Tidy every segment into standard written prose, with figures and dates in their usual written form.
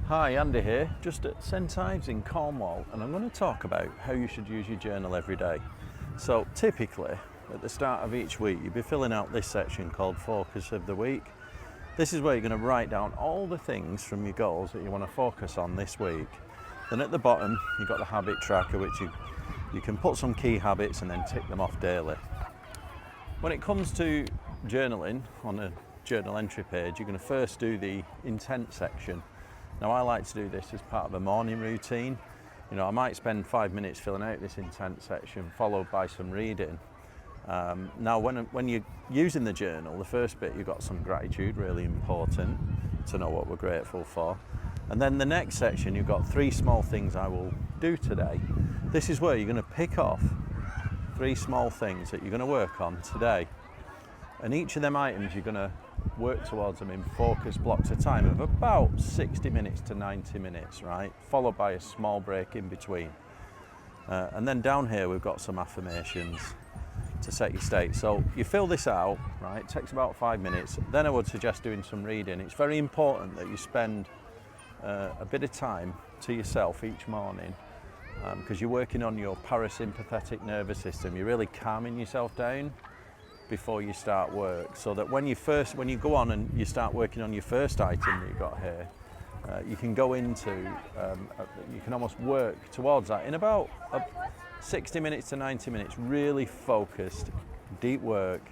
Hi, Andy here, just at St Ives in Cornwall, and I'm going to talk about how you should use your journal every day. So typically, at the start of each week, you'll be filling out this section called Focus of the Week. This is where you're going to write down all the things from your goals that you want to focus on this week. Then at the bottom, you've got the habit tracker, which you can put some key habits and then tick them off daily. When it comes to journaling, on a journal entry page, you're going to first do the intent section. Now I like to do this as part of a morning routine. I might spend 5 minutes filling out this intent section, followed by some reading. Now when you're using the journal, the first bit, you've got some gratitude, really important to know what we're grateful for. And then the next section, you've got 3 small things I will do today. This is where you're going to pick off 3 small things that you're going to work on today. And each of them items, you're going to work towards them in focused blocks of time of about 60 minutes to 90 minutes, right? Followed by a small break in between. And then down here, we've got some affirmations to set your state. So you fill this out, right? It takes about 5 minutes. Then I would suggest doing some reading. It's very important that you spend a bit of time to yourself each morning, because you're working on your parasympathetic nervous system. You're really calming yourself down before you start work, so that when you go on and you start working on your first item that you got here, you can go into, you can almost work towards that in about 60 minutes to 90 minutes, really focused, deep work,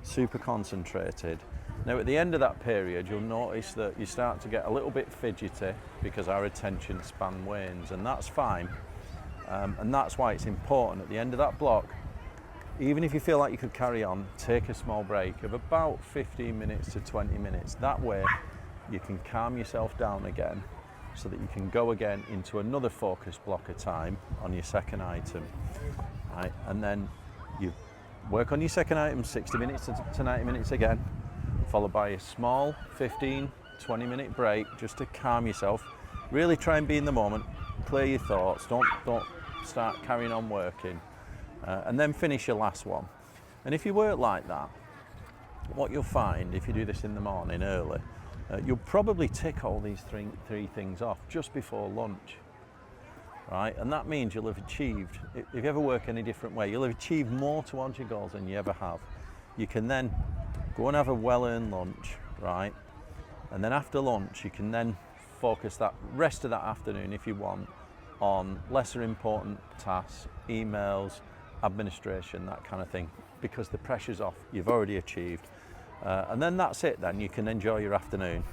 super concentrated. Now at the end of that period, you'll notice that you start to get a little bit fidgety because our attention span wanes, and that's fine. And that's why it's important at the end of that block, even if you feel like you could carry on, take a small break of about 15 minutes to 20 minutes. That way you can calm yourself down again so that you can go again into another focused block of time on your second item. Right? And then you work on your second item 60 minutes to 90 minutes again, followed by a small 15, 20 minute break just to calm yourself. Really try and be in the moment, clear your thoughts, don't start carrying on working. And then finish your last one. And if you work like that, what you'll find if you do this in the morning early, you'll probably tick all these three things off just before lunch, right? And that means you'll have achieved, if you ever work any different way, you'll have achieved more towards your goals than you ever have. You can then go and have a well-earned lunch, right? And then after lunch, you can then focus that rest of that afternoon, if you want, on lesser important tasks, emails, administration, that kind of thing, because the pressure's off, you've already achieved. And then that's it, then you can enjoy your afternoon.